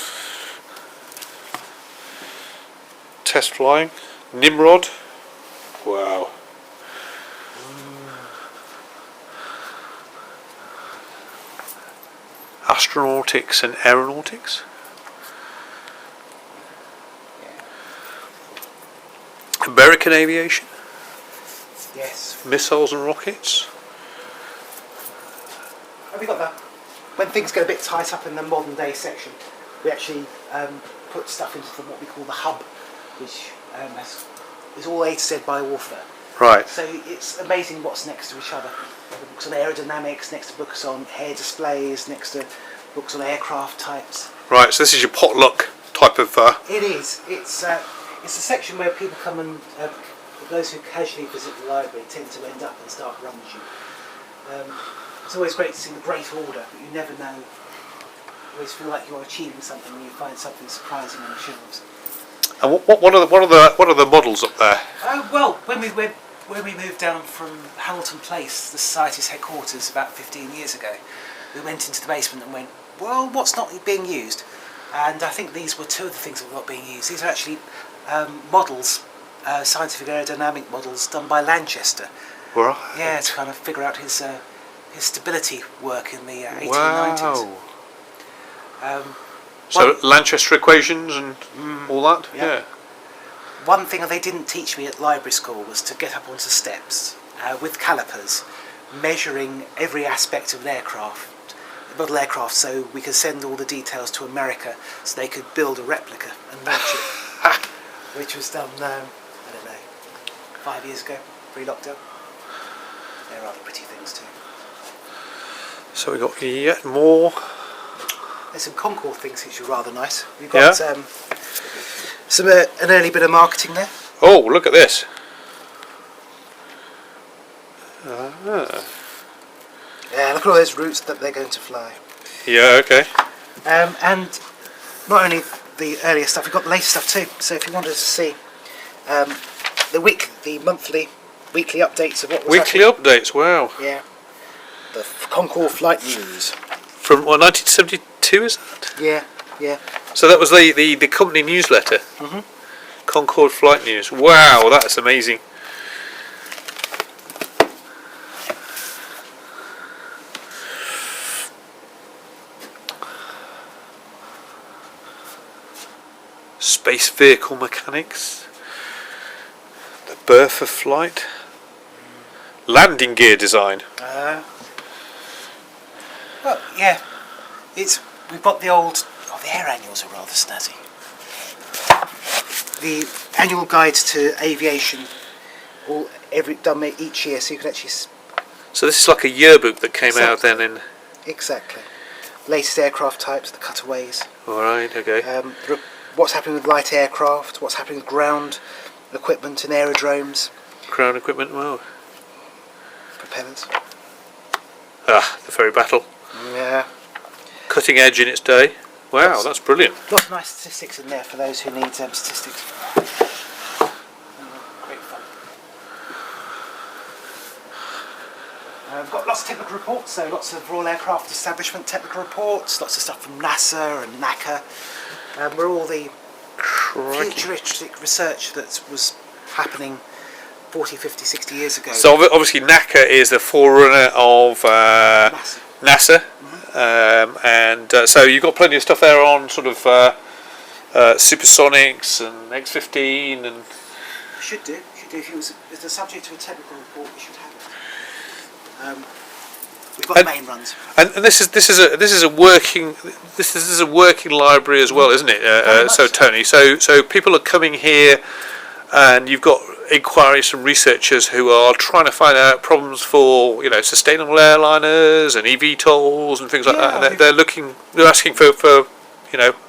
[SPEAKER 1] Test flying. Nimrod. Wow. Astronautics and aeronautics. American aviation.
[SPEAKER 2] Yes.
[SPEAKER 1] Missiles and rockets.
[SPEAKER 2] Have we got that? When things get a bit tight up in the modern day section, we actually put stuff into what we call the hub, which is all A to Z by warfare.
[SPEAKER 1] Right.
[SPEAKER 2] So it's amazing what's next to each other. Books on aerodynamics, next to books on air displays, next to books on aircraft types.
[SPEAKER 1] Right. So this is your potluck type of.
[SPEAKER 2] It is. It's a section where people come and those who casually visit the library tend to end up and start rummaging. It's always great to see the great order, but you never know. You always feel like you're achieving something when you find something surprising on the shelves.
[SPEAKER 1] And what are the models up there?
[SPEAKER 2] Oh well, when we moved down from Hamilton Place, the Society's headquarters, about 15 years ago, we went into the basement and went, well, what's not being used? And I think these were two of the things that were not being used. These are actually models, scientific aerodynamic models done by Lanchester.
[SPEAKER 1] Right.
[SPEAKER 2] Yeah, to kind of figure out his stability work in the 1890s.
[SPEAKER 1] Wow. So Lanchester equations and all that? Yeah.
[SPEAKER 2] One thing they didn't teach me at library school was to get up onto steps with calipers, measuring every aspect of an aircraft, model aircraft, so we could send all the details to America so they could build a replica and launch it, which was done, I don't know, 5 years ago, pre-lockdown. There are other pretty things too.
[SPEAKER 1] So we got yet more.
[SPEAKER 2] There's some Concorde things which are rather nice. We've got an early bit of marketing there.
[SPEAKER 1] Oh, look at this.
[SPEAKER 2] Yeah, look at all those routes that they're going to fly.
[SPEAKER 1] Yeah, okay.
[SPEAKER 2] And not only the earlier stuff, we've got the latest stuff too. So if you wanted to see the monthly, weekly updates of what was
[SPEAKER 1] Weekly updates, wow.
[SPEAKER 2] Yeah. The Concorde flight news.
[SPEAKER 1] From what, 1972 is that?
[SPEAKER 2] Yeah, yeah.
[SPEAKER 1] So that was the company newsletter. Concorde Flight News. Wow, that's amazing. Space vehicle mechanics. The birth of flight. Landing gear design.
[SPEAKER 2] Well, yeah. We've got the old. Oh, the air annuals are rather snazzy. The annual guides to aviation, done each year, so you can actually.
[SPEAKER 1] So this is like a yearbook that came out then in.
[SPEAKER 2] Exactly. Latest aircraft types, the cutaways.
[SPEAKER 1] All right. Okay.
[SPEAKER 2] What's happening with light aircraft? What's happening with ground equipment and aerodromes?
[SPEAKER 1] Ground equipment. Wow.
[SPEAKER 2] Propellers.
[SPEAKER 1] Ah, the ferry battle.
[SPEAKER 2] Yeah.
[SPEAKER 1] Cutting edge in its day. Wow, that's brilliant.
[SPEAKER 2] Lots of nice statistics in there for those who need statistics. Great fun. We've got lots of technical reports, so lots of Royal Aircraft Establishment technical reports, lots of stuff from NASA and NACA, where all the futuristic research that was happening 40, 50, 60 years ago.
[SPEAKER 1] So obviously NACA is the forerunner of NASA. So you've got plenty of stuff there on sort of supersonics and X-15 and.
[SPEAKER 2] Should do. If it was the subject to a technical report, we should have it. We've got the main runs. And
[SPEAKER 1] this is a working library as well, isn't it? So Tony, so people are coming here, and you've got inquiries from researchers who are trying to find out problems for sustainable airliners and eVTOLs and things like that. And they're asking for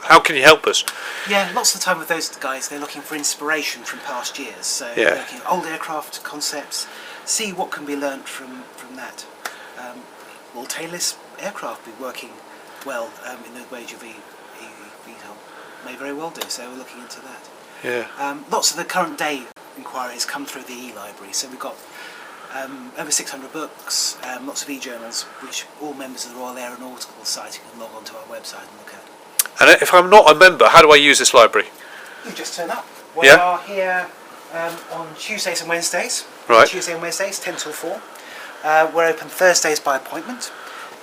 [SPEAKER 1] how can you help us?
[SPEAKER 2] Yeah, lots of the time with those guys, they're looking for inspiration from past years. So they're looking at old aircraft concepts, see what can be learnt from that. Will tailless aircraft be working well in the wage of eVTOL? May very well do. So we're looking into that.
[SPEAKER 1] Yeah.
[SPEAKER 2] Lots of the current day inquiries come through the e-library, so we've got over 600 books, lots of e-journals, which all members of the Royal Aeronautical Society can log onto our website and look at.
[SPEAKER 1] And if I'm not a member, how do I use this library?
[SPEAKER 2] You just turn up. We are here on Tuesdays and Wednesdays.
[SPEAKER 1] Right.
[SPEAKER 2] Tuesday and Wednesdays, 10 till 4. We're open Thursdays by appointment.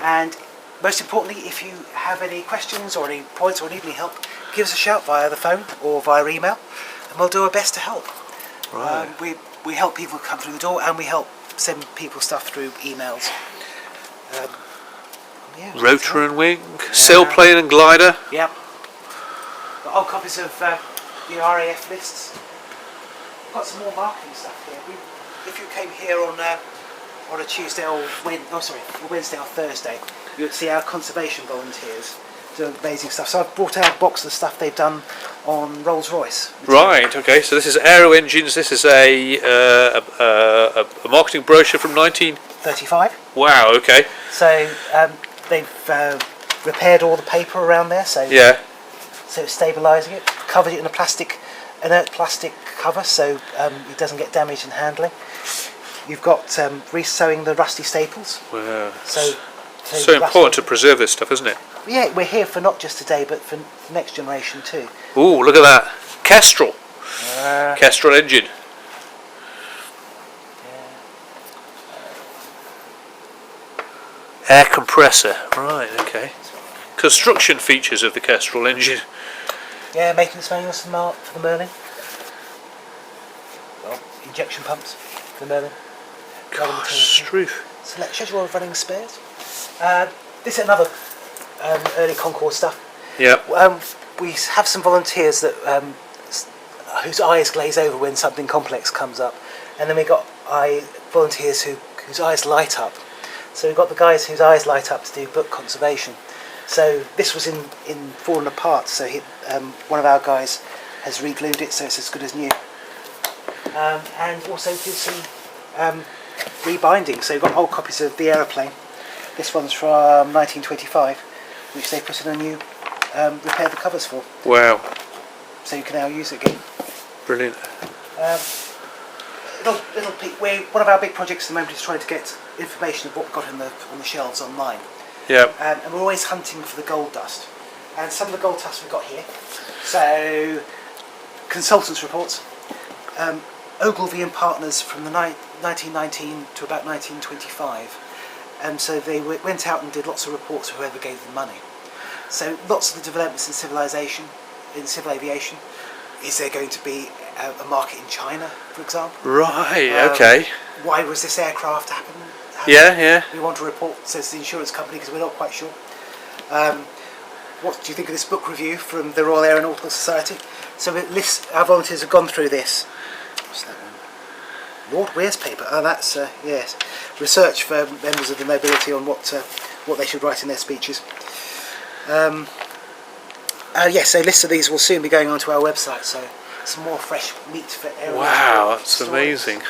[SPEAKER 2] And most importantly, if you have any questions or any points or need any help, give us a shout via the phone or via email, and we'll do our best to help.
[SPEAKER 1] Right.
[SPEAKER 2] We help people come through the door, and we help send people stuff through emails.
[SPEAKER 1] Rotor and wing, sailplane and glider.
[SPEAKER 2] Yep. Got old copies of the RAF lists. Got some more marketing stuff here. If you came here on a Tuesday or Wednesday or Thursday, you would see our conservation volunteers do amazing stuff. So I've brought out a box of the stuff they've done on Rolls-Royce.
[SPEAKER 1] Right. Okay. So this is Aero Engines. This is a marketing brochure from
[SPEAKER 2] 1935.
[SPEAKER 1] Wow. Okay.
[SPEAKER 2] So they've repaired all the paper around there. So
[SPEAKER 1] Yeah.
[SPEAKER 2] So it's stabilising it. Covered it in a inert plastic cover, so it doesn't get damaged in handling. You've got re-sewing the rusty staples.
[SPEAKER 1] Wow.
[SPEAKER 2] So
[SPEAKER 1] important to preserve this stuff, isn't it?
[SPEAKER 2] Yeah, we're here for not just today, but for the next generation too.
[SPEAKER 1] Ooh, look at that. Kestrel. Kestrel engine. Air compressor. Right, okay. Construction features of the Kestrel engine.
[SPEAKER 2] Yeah, maintenance manuals for the Merlin. Well, injection pumps for the Merlin.
[SPEAKER 1] Gosh, Struth.
[SPEAKER 2] Select schedule of running spares. This is another early Concorde stuff.
[SPEAKER 1] Yeah.
[SPEAKER 2] We have some volunteers that whose eyes glaze over when something complex comes up, and then we got volunteers whose eyes light up. So we've got the guys whose eyes light up to do book conservation. So this was in fallen apart. So one of our guys has re-glued it, so it's as good as new. And also did some rebinding. So we've got old copies of The Aeroplane. This one's from 1925, which they put in a new, repaired the covers for.
[SPEAKER 1] Wow.
[SPEAKER 2] So you can now use it again.
[SPEAKER 1] Brilliant.
[SPEAKER 2] One of our big projects at the moment is trying to get information of what we've got on the shelves online.
[SPEAKER 1] Yeah.
[SPEAKER 2] And we're always hunting for the gold dust. And some of the gold dust we've got here. So, consultants' reports. Ogilvy and Partners from the 1919 to about 1925. And so they went out and did lots of reports for whoever gave them money. So lots of the developments in civilization, in civil aviation. Is there going to be a market in China, for example?
[SPEAKER 1] Right, okay.
[SPEAKER 2] Why was this aircraft happen?
[SPEAKER 1] Yeah.
[SPEAKER 2] We want a report, says the insurance company, because we're not quite sure. What do you think of this book review from the Royal Aeronautical Society? So our volunteers have gone through this. What's that one? Lord Weir's paper. Oh, that's yes. Research for members of the nobility on what they should write in their speeches. Yes, so lists of these will soon be going onto our website. So some more fresh meat for aeronautical.
[SPEAKER 1] Wow, that's
[SPEAKER 2] stories.
[SPEAKER 1] amazing.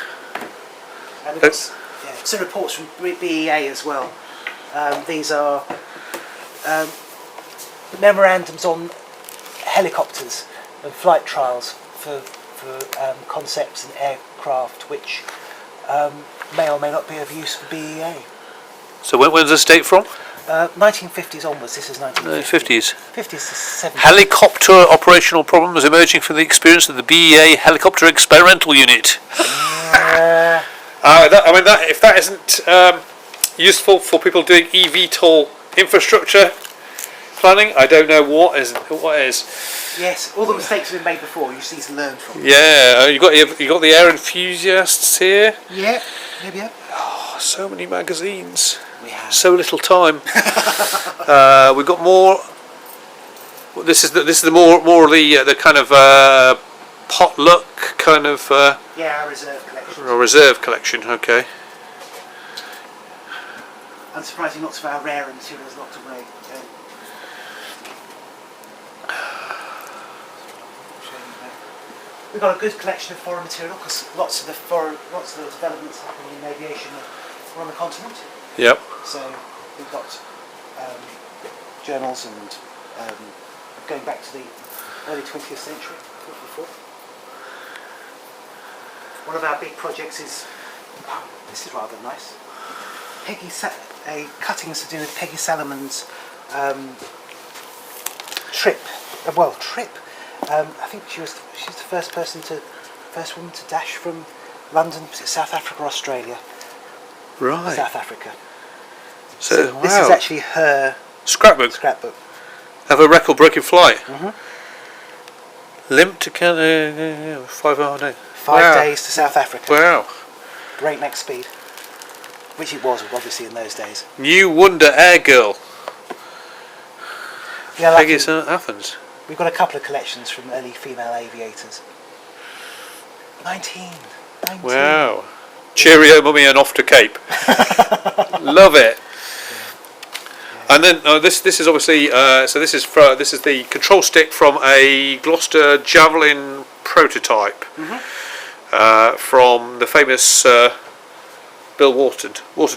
[SPEAKER 2] And we've got some reports from BEA as well. These are memorandums on helicopters and flight trials for concepts and aircraft which may or may not be of use for BEA.
[SPEAKER 1] So when's this date from?
[SPEAKER 2] 1950s onwards. This is 1950s.
[SPEAKER 1] 50s.
[SPEAKER 2] 50s to 70s.
[SPEAKER 1] Helicopter operational problems emerging from the experience of the BEA Helicopter Experimental Unit. If that isn't useful for people doing eVTOL infrastructure planning, I don't know what is.
[SPEAKER 2] Yes, all the mistakes have been made before. You just need to learn from them.
[SPEAKER 1] Yeah, you got the air enthusiasts here.
[SPEAKER 2] Yeah, maybe. Yeah.
[SPEAKER 1] Oh, so many magazines.
[SPEAKER 2] We have.
[SPEAKER 1] So little time. We've got more. This is the more the kind of potluck kind of.
[SPEAKER 2] Yeah, our reserve collection.
[SPEAKER 1] Or reserve collection. Okay.
[SPEAKER 2] Unsurprisingly, lots of our rare materials locked away. We've got a good collection of foreign material because lots of the developments happening in aviation are on the continent.
[SPEAKER 1] Yep.
[SPEAKER 2] So we've got journals and going back to the early 20th century, before. one of our big projects is, this is rather nice, cuttings to do with Peggy Salamon's trip. I think she's the first woman to dash from London, was it South Africa or Australia?
[SPEAKER 1] Right.
[SPEAKER 2] South Africa.
[SPEAKER 1] So wow.
[SPEAKER 2] This is actually her
[SPEAKER 1] scrapbook. Have a record-breaking flight. Limp to Canada, 5 hour day.
[SPEAKER 2] 5 days to South Africa.
[SPEAKER 1] Wow.
[SPEAKER 2] Breakneck speed. Which it was, obviously, in those days.
[SPEAKER 1] New Wonder Air Girl.
[SPEAKER 2] Yeah,
[SPEAKER 1] Peggy Athens.
[SPEAKER 2] We've got a couple of collections from early female aviators. 19.
[SPEAKER 1] Wow. Cheerio, mummy, and off to Cape. Love it. Yeah. And then this is obviously this is the control stick from a Gloucester Javelin prototype from the famous Bill Waterton, who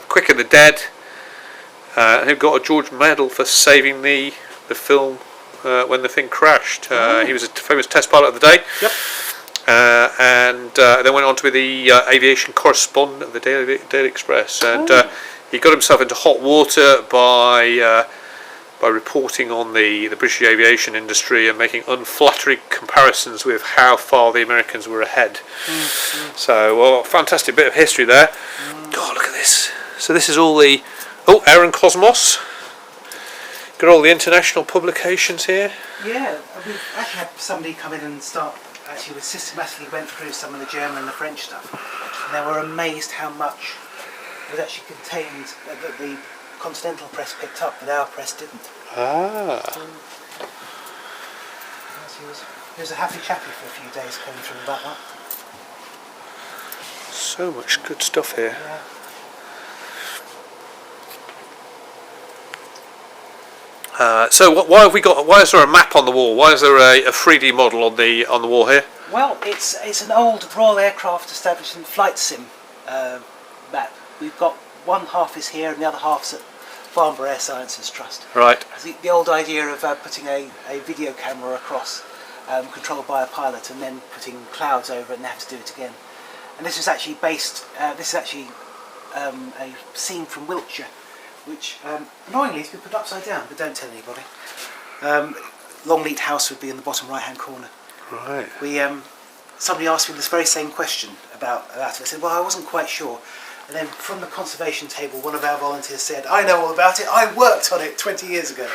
[SPEAKER 1] Quick and the Dead, who got a George Medal for saving the film when the thing crashed. He was a famous test pilot of the day.
[SPEAKER 2] Yep.
[SPEAKER 1] And then went on to be the aviation correspondent of the Daily Express, and he got himself into hot water by reporting on the British aviation industry and making unflattering comparisons with how far the Americans were ahead. So, well, fantastic bit of history there. God, look at this. So this is all the Aaron Cosmos. Got all the international publications here.
[SPEAKER 2] Yeah, we've actually had somebody come in and we systematically went through some of the German and the French stuff, and they were amazed how much was actually contained that the Continental press picked up that our press didn't. He was a happy chappy for a few days coming through about that.
[SPEAKER 1] So much good stuff here.
[SPEAKER 2] Yeah.
[SPEAKER 1] So why have we got? Why is there a map on the wall? Why is there a 3D model on the wall here?
[SPEAKER 2] Well, it's an old Royal Aircraft Establishment flight sim map. We've got one half is here and the other half's at Farnborough Air Sciences Trust.
[SPEAKER 1] Right.
[SPEAKER 2] The old idea of putting a video camera across, controlled by a pilot, and then putting clouds over it and have to do it again. And this is actually based. This is actually a scene from Wiltshire, which annoyingly has been put upside down, but don't tell anybody. Longleat House would be in the bottom right-hand corner.
[SPEAKER 1] Right.
[SPEAKER 2] Somebody asked me this very same question about it. I said, well, I wasn't quite sure. And then from the conservation table, one of our volunteers said, I know all about it. I worked on it 20 years ago.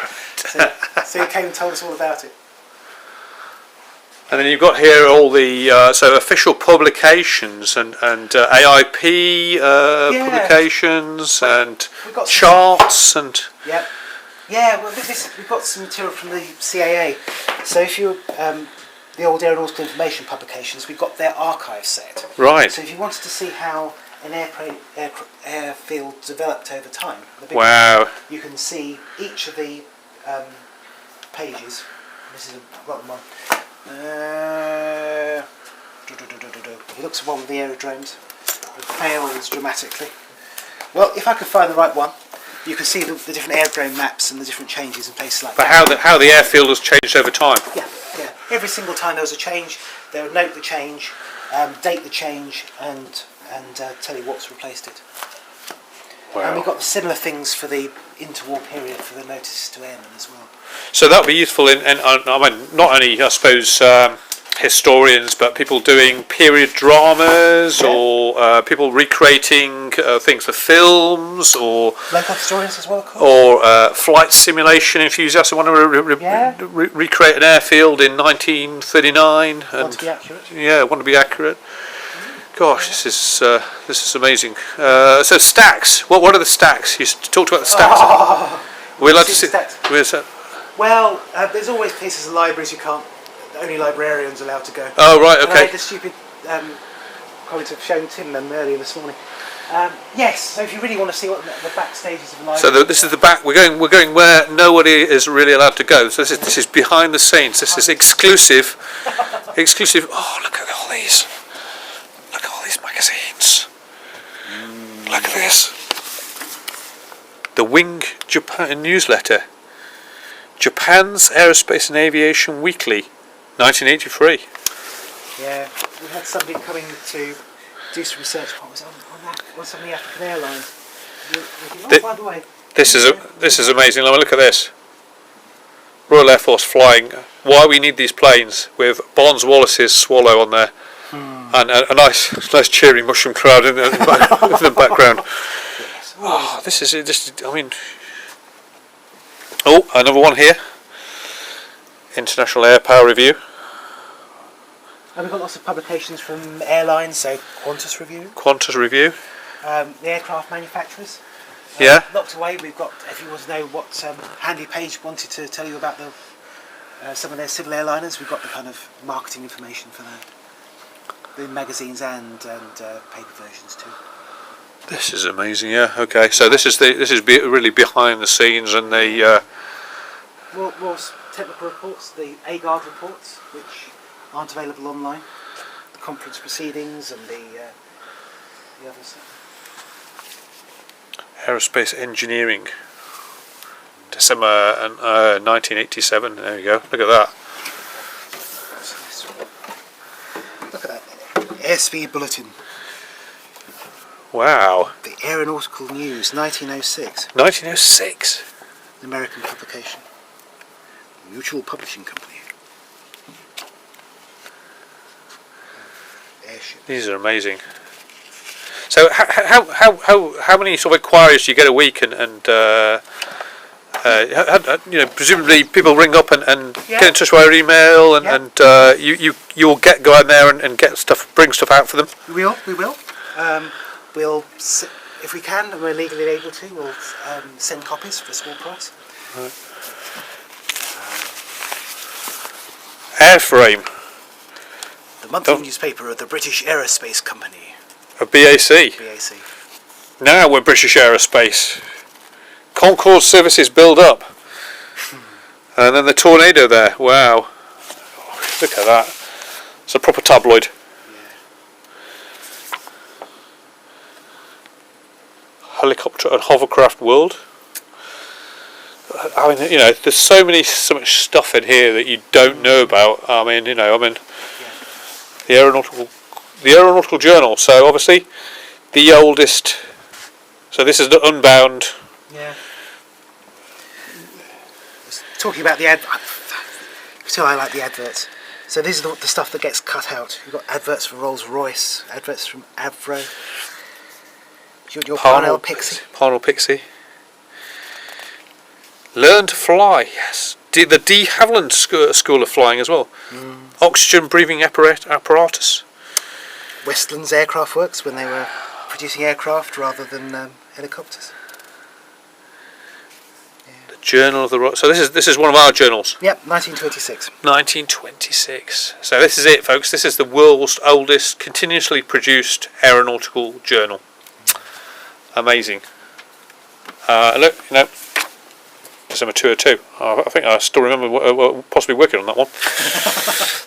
[SPEAKER 2] So he came and told us all about it.
[SPEAKER 1] And then you've got here all the official publications and AIP publications and charts and.
[SPEAKER 2] Yep. Yeah. Well, we've got some material from the CAA. So if you the old aeronautical information publications, we've got their archive set.
[SPEAKER 1] Right.
[SPEAKER 2] So if you wanted to see how an airfield developed over time,
[SPEAKER 1] wow.
[SPEAKER 2] You can see each of the pages. This is a rotten one. He looks at one with the aerodromes. It fails dramatically. Well, if I could find the right one, you can see the different aerodrome maps and the different changes in places like that.
[SPEAKER 1] But how the airfield has changed over time.
[SPEAKER 2] Yeah. Every single time there was a change, they would note the change, date the change, and tell you what's replaced it.
[SPEAKER 1] Wow.
[SPEAKER 2] And we've got similar things for the interwar period for the notices to airmen as well.
[SPEAKER 1] So that would be useful I mean, not only, I suppose, historians, but people doing period dramas, or people recreating things for films, or
[SPEAKER 2] local historians as well, of course.
[SPEAKER 1] Or flight simulation enthusiasts who want to recreate an airfield in 1939.
[SPEAKER 2] Want to be accurate?
[SPEAKER 1] Yeah, want to be accurate. Gosh, this is amazing. So stacks. What are the stacks? You talked about the stacks. We'd like to see. Where's that?
[SPEAKER 2] Well, there's always places in libraries only librarians allowed to go.
[SPEAKER 1] Oh right, okay.
[SPEAKER 2] And I had the stupid comment of showing Tim them earlier this morning. Yes, so if you really want to see what the back stages of a library.
[SPEAKER 1] So this is the back. We're going where nobody is really allowed to go. So this is behind the scenes. This is exclusive. Exclusive. Oh, look at all these. Look at all these magazines. Look at this. The Wing Japan newsletter. Japan's Aerospace and Aviation Weekly, 1983.
[SPEAKER 2] Yeah, we had somebody coming to do some research. What was it on that? On some of the African airlines. By the way,
[SPEAKER 1] This is amazing. Look at this. Royal Air Force flying. Why we need these planes with Barnes Wallace's Swallow on there, and a nice cheery mushroom crowd in the background.
[SPEAKER 2] Yes.
[SPEAKER 1] Oh, this is. I mean, oh, another one here. International Air Power Review.
[SPEAKER 2] And we've got lots of publications from airlines, so Qantas Review. The aircraft manufacturers.
[SPEAKER 1] Yeah.
[SPEAKER 2] Locked away, we've got, if you want to know what Handy Page wanted to tell you about some of their civil airliners, we've got the kind of marketing information for that. In magazines and paper versions too.
[SPEAKER 1] This is amazing. Yeah. Okay. So this is really behind the scenes and the.
[SPEAKER 2] More technical reports, the AGARD reports, which aren't available online. The conference proceedings and the other stuff.
[SPEAKER 1] Aerospace Engineering, December 1987. There you go. Look at that.
[SPEAKER 2] Look at that. ASV Bulletin.
[SPEAKER 1] Wow.
[SPEAKER 2] The Aeronautical News, 1906.
[SPEAKER 1] 1906.
[SPEAKER 2] An American publication. Mutual Publishing Company. Airship.
[SPEAKER 1] These are amazing. So how many sort of inquiries do you get a week, and presumably people ring up and get in touch via email, and you'll go out there and get stuff, bring stuff out for them.
[SPEAKER 2] We will. We'll, if we can, and we're legally able to, we'll send copies for a small price.
[SPEAKER 1] Right. Airframe.
[SPEAKER 2] The monthly newspaper of the British Aerospace Company.
[SPEAKER 1] A BAC. Now we're British Aerospace. Concourse services build up. And then the Tornado there. Wow. Look at that. It's a proper tabloid. Helicopter and hovercraft world. I mean, there's so much stuff in here that you don't know about. The Aeronautical Journal. So obviously, the oldest. So this is the Unbound.
[SPEAKER 2] Yeah. Talking about the still I like the adverts. So this is the stuff that gets cut out. You've got adverts for Rolls-Royce, adverts from Avro. Your Parnell Pixie.
[SPEAKER 1] Parnell Pixie. Learn to fly, yes. The de Havilland School of Flying as well. Oxygen breathing apparatus.
[SPEAKER 2] Westlands Aircraft Works, when they were producing aircraft rather than helicopters.
[SPEAKER 1] The Journal of the Royal. So this is one of our journals.
[SPEAKER 2] Yep, 1926.
[SPEAKER 1] 1926. So this is it, folks. This is the world's oldest continuously produced aeronautical journal. Amazing. Look, December 2002. I think I still remember possibly working on that one.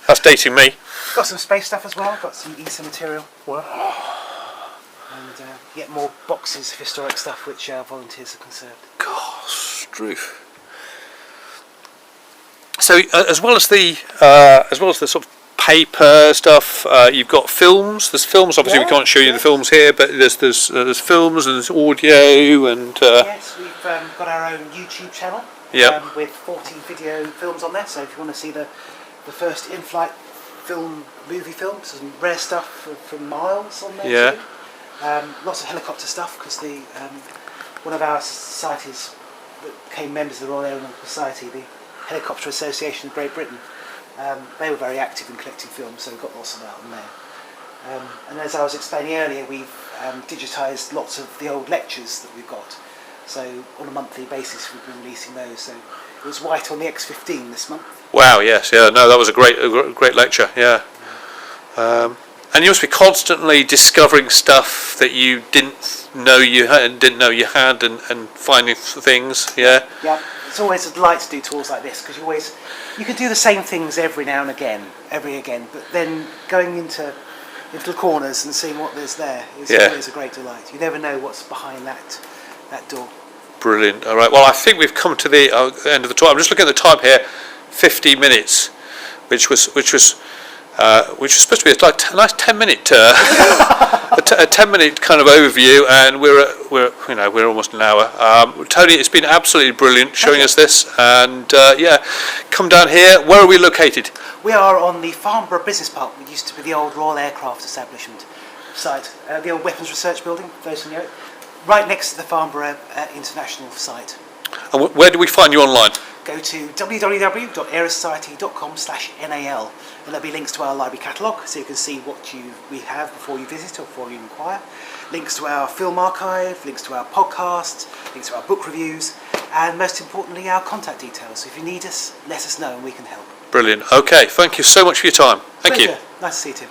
[SPEAKER 1] That's dating me.
[SPEAKER 2] Got some space stuff as well. Got some ESA material.
[SPEAKER 1] Wow.
[SPEAKER 2] And yet more boxes of historic stuff which volunteers have conserved.
[SPEAKER 1] Gosh, Struth. So as well as the sort of paper stuff, you've got films. There's films. Obviously, we can't show you the films here, but there's films and there's audio and.
[SPEAKER 2] Yes, we've got our own YouTube channel.
[SPEAKER 1] Yep.
[SPEAKER 2] With 40 video films on there. So if you want to see the first in-flight movie films, some rare stuff from Miles on there.
[SPEAKER 1] Yeah.
[SPEAKER 2] Too. Lots of helicopter stuff because one of our societies that became members of the Royal Aeronautical Society, the Helicopter Association of Great Britain. They were very active in collecting films, so we've got lots of that on there. And as I was explaining earlier, we've digitised lots of the old lectures that we've got. So on a monthly basis, we've been releasing those. So it was White on the X-15 this month.
[SPEAKER 1] Wow! Yes, yeah. No, that was a great lecture. Yeah. And you must be constantly discovering stuff that you didn't know you had, and finding things. Yeah.
[SPEAKER 2] Yeah. It's always a delight to do tours like this because you can do the same things every now and again, but then going into the corners and seeing what there's there is always a great delight. You never know what's behind that door.
[SPEAKER 1] Brilliant. All right. Well, I think we've come to the end of the tour. I'm just looking at the time here, 50 minutes, which was which was supposed to be a nice 10-minute a 10-minute kind of overview, and we're almost an hour. Tony, it's been absolutely brilliant showing us this, and come down here. Where are we located?
[SPEAKER 2] We are on the Farnborough Business Park, which used to be the old Royal Aircraft Establishment site, the old Weapons Research Building, those who know it, right next to the Farnborough International site.
[SPEAKER 1] And where do we find you online?
[SPEAKER 2] Go to www.aerosociety.com/NAL, and there'll be links to our library catalogue, so you can see what we have before you visit or before you inquire. Links to our film archive, links to our podcasts, links to our book reviews, and most importantly, our contact details. So if you need us, let us know and we can help.
[SPEAKER 1] Brilliant. Okay, thank you so much for your time. Thank you.
[SPEAKER 2] Nice to see you, Tim.